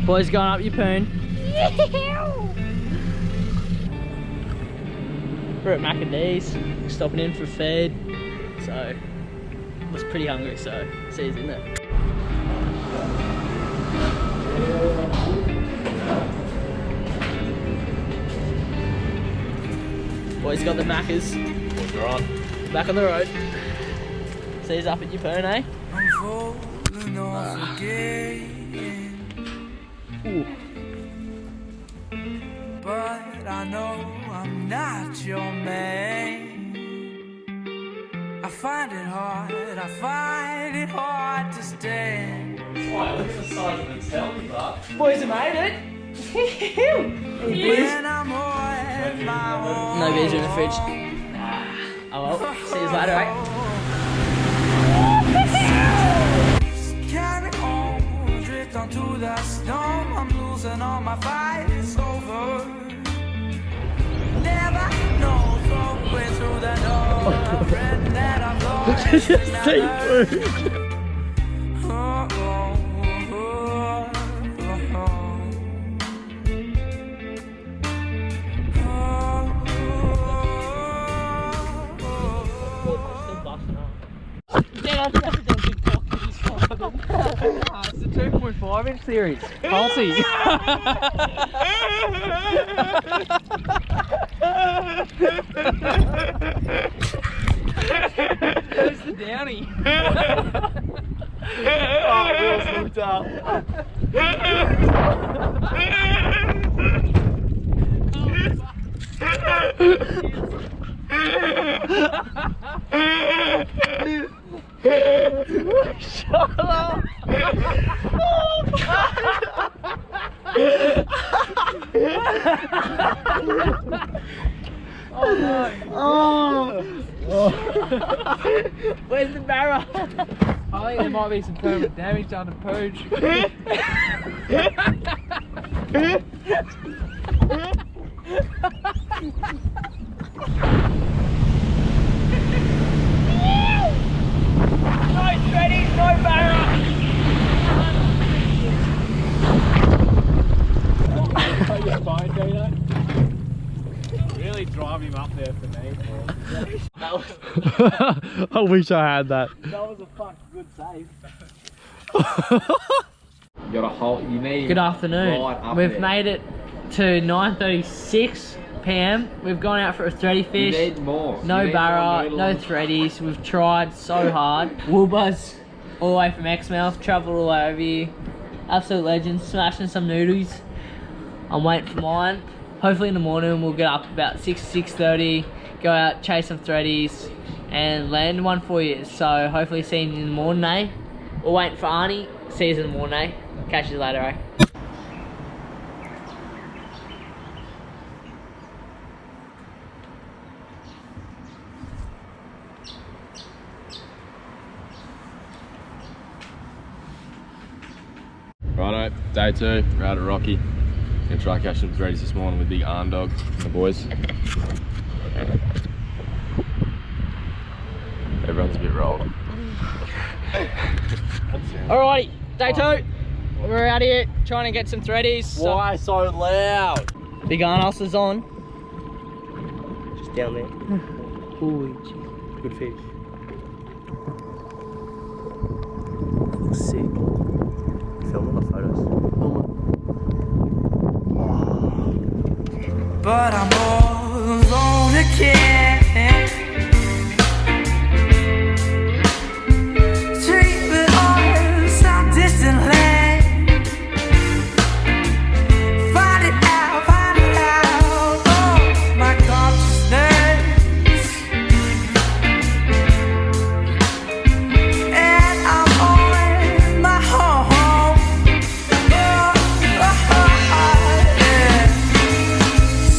Boys going up Yeppoon. We're at Maccadee's, stopping in for feed. So, I was pretty hungry, so it's easy, isn't it? Boys got the Maccas. We're on. Back on the road. See us up at Yeppoon, eh? Ooh. But I know I'm not your man. I find it hard to stand. Why, look at the size of the telly, but. Boys have made it! When I'm on my own. No beers in the fridge. Oh well, see you later, eh? Carry on, drift onto the storm. I'm losing all my fight, it's over. Never know, throw way through the door. A friend that I've lost. It's a 2.5-inch series. Pulsey. Where's the downy? Oh, Will's looked up. Shut up! Oh no! Oh! Where's the barrel? I think there might be some permanent damage done to Pooch. No threadies, no barrel! Really drive him up there for me. I wish I had that. That was a fucking good save. You got a whole, you need Good afternoon. right up We've there. made it to 9:36 PM. We've gone out for a thready You fish. need more. You No need barra, more no noodles. threadies. We've tried so hard. Woolbuzz all the way from Exmouth, travelled all the way over here. Absolute legend, smashing some noodles. I'm waiting for mine. Hopefully in the morning we'll get up about 6:30, go out, chase some threadies and land one for you. So hopefully see you in the morning, eh? We're waiting for Arnie. See you in the morning, eh? Catch you later, eh? Righto, day 2, we're out at Rocky. Gonna try catch some threadies this morning with big arm dog and the boys. Everyone's a bit rolled. Alrighty, day 2. We're out here trying to get some threadies. Why so loud? Big Arnos is on. Just down there. Holy jeez. Good fish. Sick. Filming the photos. But I'm all alone again. Dreaming on some distant land. Find it out, oh, my consciousness. And I'm on my home. Yeah.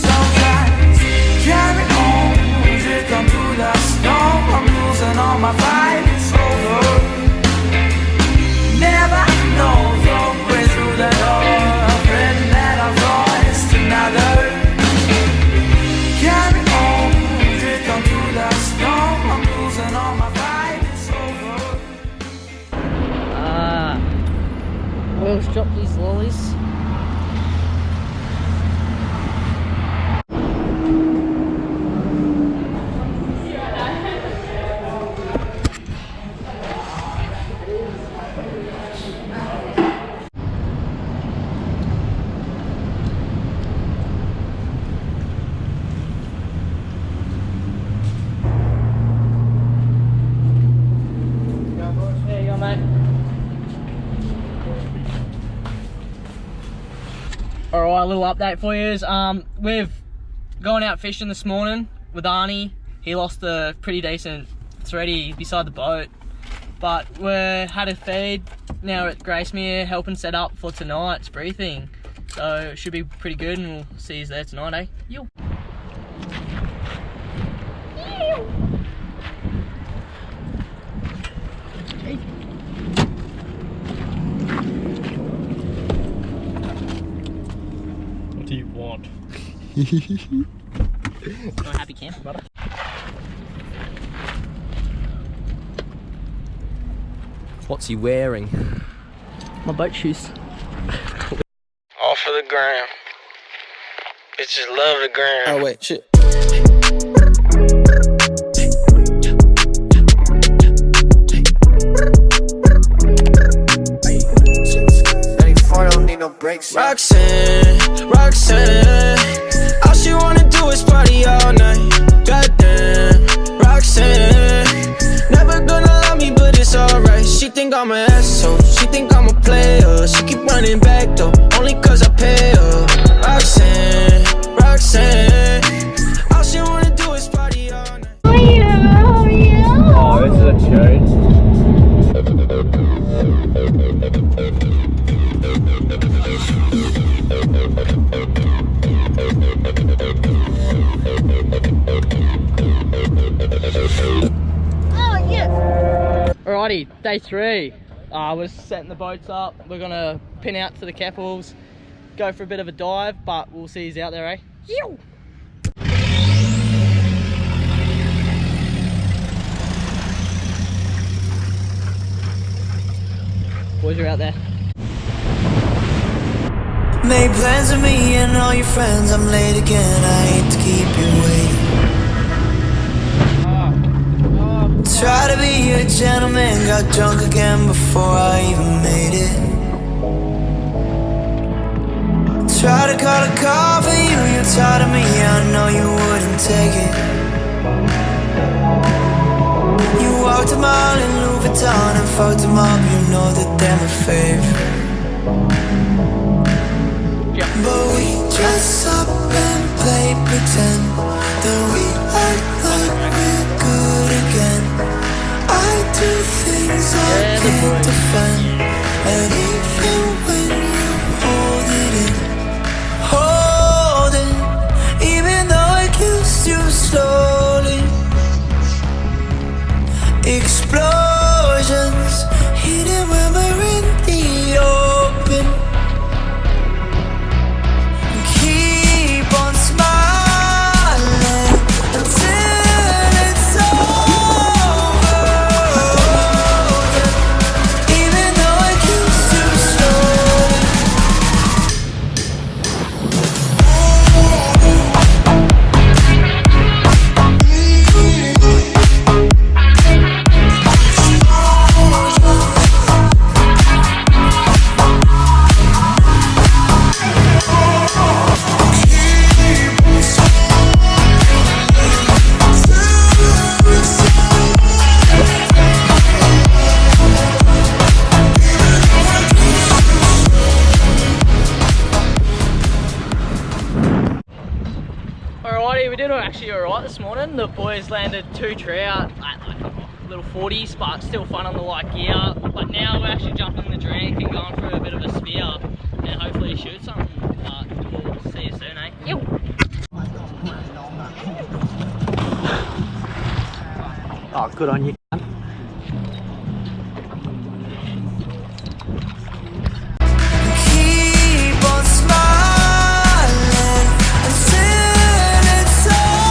Sometimes carry on, drift onto the snow. I'm losing all my fight, it's over. Never know the way through the door. A friend that I've lost, another. Carry on, drift onto the snow. I'm losing all my fight, it's over. Will's dropped these lollies. Alright, a little update for you. We've gone out fishing this morning with Arnie. He lost a pretty decent thready beside the boat. But we had a feed. Now we're at Gracemere helping set up for tonight's briefing. So it should be pretty good and we'll see you there tonight, eh? Yo. What do you want? Not a happy camper, brother. What's he wearing? My boat shoes. All for the gram. Bitches love the gram. Oh wait, shit. Don't need no breaks. Roxanne, Roxanne, all she wanna do is party all night. Goddamn, Roxanne, never gonna love me, but it's alright. She think I'm an asshole, she think I'm a player. She keep running back though, only cause I pay her. Roxanne, Roxanne, all she wanna do is party all night. Oh, this is a tune. Alrighty, day 3. We're setting the boats up. We're gonna pin out to the Keppels, go for a bit of a dive, but we'll see you out there, eh? Yew! Boys are out there. Made plans with me and all your friends. I'm late again, I hate to keep you waiting. Try to be a gentleman, got drunk again before I even made it. Try to call a car for you, you're tired of me, I know you wouldn't take it. You walked a mile in Louis Vuitton and fucked them up, you know that they're my favorite. But we dress up and play pretend, then we act like we're good again. I do things I can't defend, and even when you hold it, even though I kissed you slowly. Explosions, hidden when we're in the open. Keep on smiling until it's over. Even though I kissed you slowly. Alrighty, we did actually alright this morning. The boys landed 2 trout at like little 40s, but still fun on the light gear. But now we're actually jumping in the drink and going for a bit of a spear and hopefully shoot something. But we'll see you soon, eh? Yo! Oh, good on you. Keep on smiling until it's over.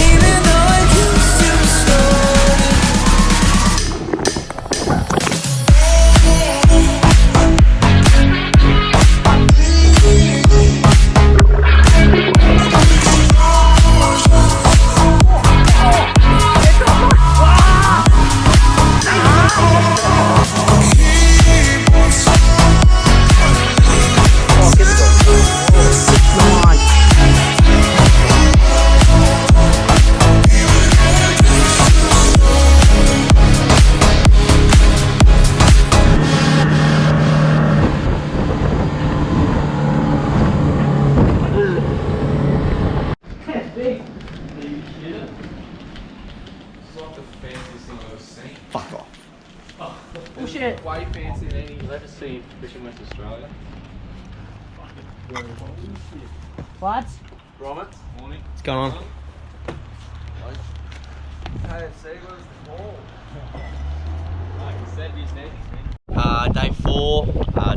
Even though I kissed you slowly. shit. Way fancy than any you'll ever see fishing West Australia. Lads? Robert, morning. What's going on? Like you said, these days, Day 4,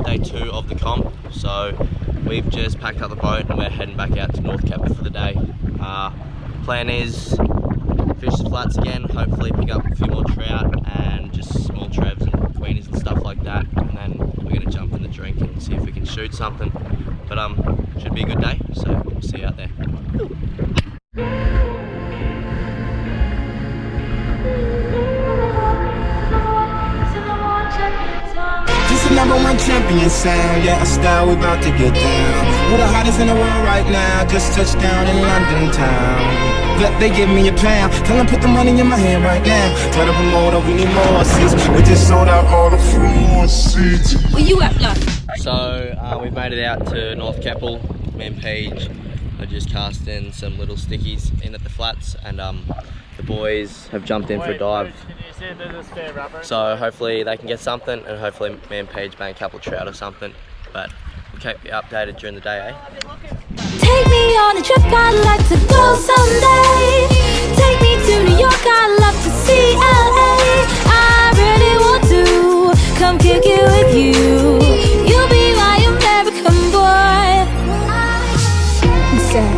day 2 of the comp. So we've just packed up the boat and we're heading back out to North Keppel for the day. Plan is fish the flats again, hopefully pick up a few more trout and just small trevs and queenies and stuff like that. And then we're gonna jump in the drink and see if we can shoot something. But should be a good day, so we'll see you out there. This is #1 champion sound, yeah, a style we about to get down. We're the hottest in the world right now, just touched down in London town. But they give me a pound, tell them put the money in my hand right now. Try to promote, we need more seats. We just sold out all the floor seats. Where you at, love? So we've made it out to North Keppel. Me and Paige are just casting some little stickies in at the flats, and the boys have jumped in for a dive. So hopefully they can get something, and hopefully me and Paige bang a couple of trout or something. But we'll keep you updated during the day, eh? Take me on a trip, I'd like to go someday. Take me to New York, I'd love to see LA. I really want to come kick it with you. You'll be my American boy. He said,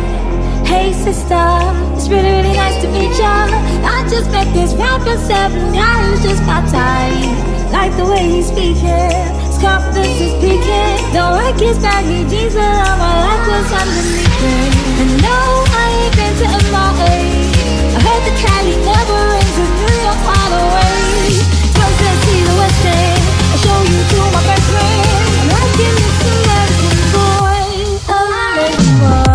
hey sister, it's really, really nice to meet ya. I just met this rapper 7 guys just my type. Like the way he's speaking, his confidence is peaking. Don't like his baggy jeans, but I like what's underneath it. And no, I ain't been to MIA. I heard the Cali never rains and New York all the way. First let's see the West End, I'll show you to my best friend. I'm liking this American boy, American boy.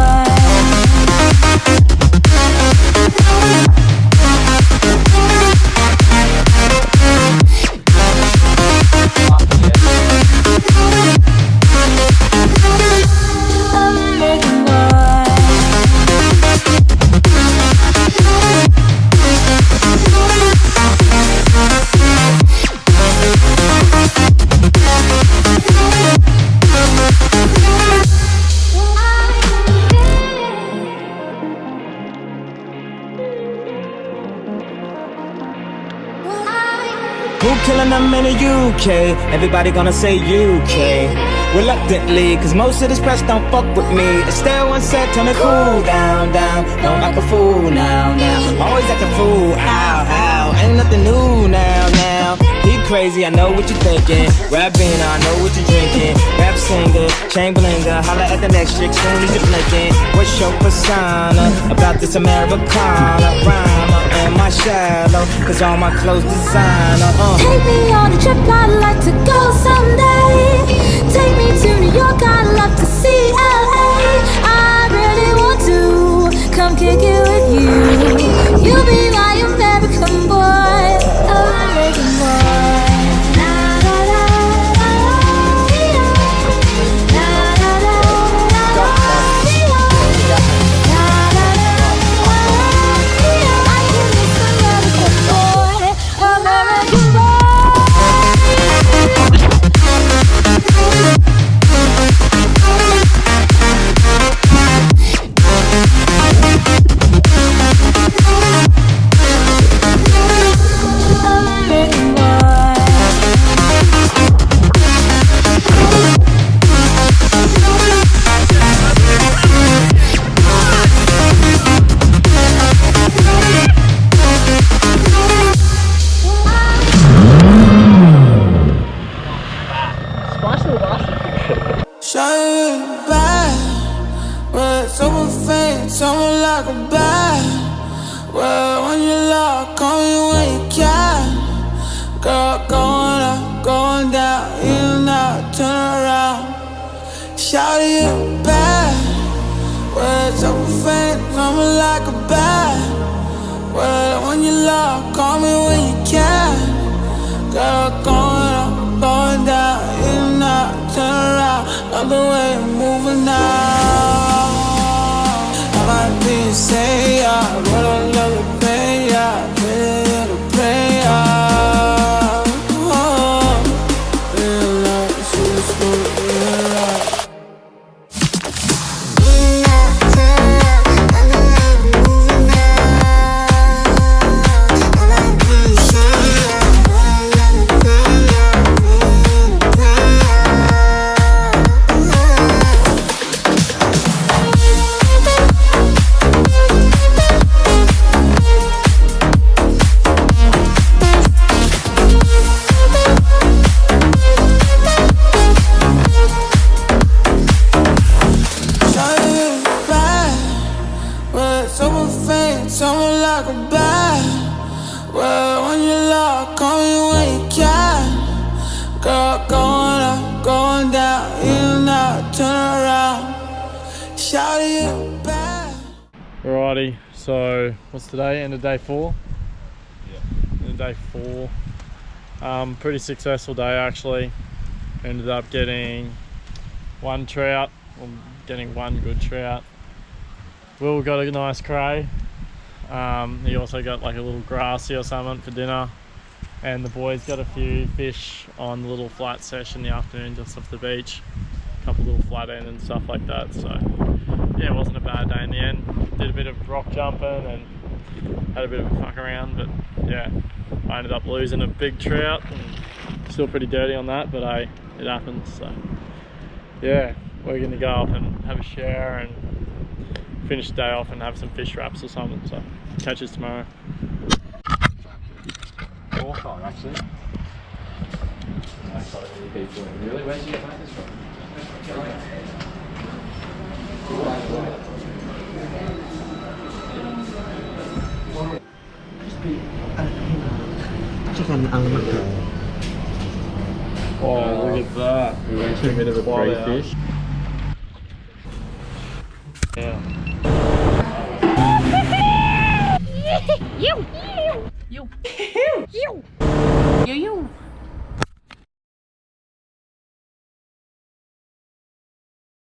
Who killing them in the UK? Everybody gonna say UK. Reluctantly, cause most of this press don't fuck with me. Estelle once said, tell me cool down, down. Don't act a fool now, now. Always act a fool, ow, ow. Ain't nothing new now, now. He crazy, I know what you're thinking. Rapping, I know what you're drinking. Rap singer, chain blinger. Holla at the next chick soon as you're blinking. What's your persona about this Americana? Rhymer and my shadow, cause all my clothes designer. Take me on a trip, I'd like to go someday. Take me to New York, I'd love to see LA. I really want to come kick it with you. You'll be my American boy, American boy. Shine back, well, someone faint, someone like a bat. Well, when you lock, call me when you can. Girl, going up, going down, in and out, turn around. Shout you back, well, someone faint, someone like a bat. Well, when you lock, call me when you can. Girl, going up, going down, in and out, turn around. Love the way you're moving now. I might be a sayer, but I love to pay ya, pay to pray ya. Alrighty, so what's today? End of day 4? Yeah. End of day 4. Pretty successful day actually. Ended up getting 1 trout, or getting 1 good trout. Will got a nice cray. He also got like a little grassy or something for dinner. And the boys got a few fish on the little flat sesh in the afternoon just off the beach. A couple little flat end and stuff like that. So yeah, it wasn't a bad day in the end. Did a bit of rock jumping and had a bit of a fuck around, but yeah, I ended up losing a big trout and still pretty dirty on that, but hey, it happens. So yeah, we're gonna go up and have a shower and finish the day off and have some fish wraps or something. So catch us tomorrow. Awesome, actually. Really? Where did you get this from? Oh, look at that. We went to a bit of a crayfish. Yeah. You.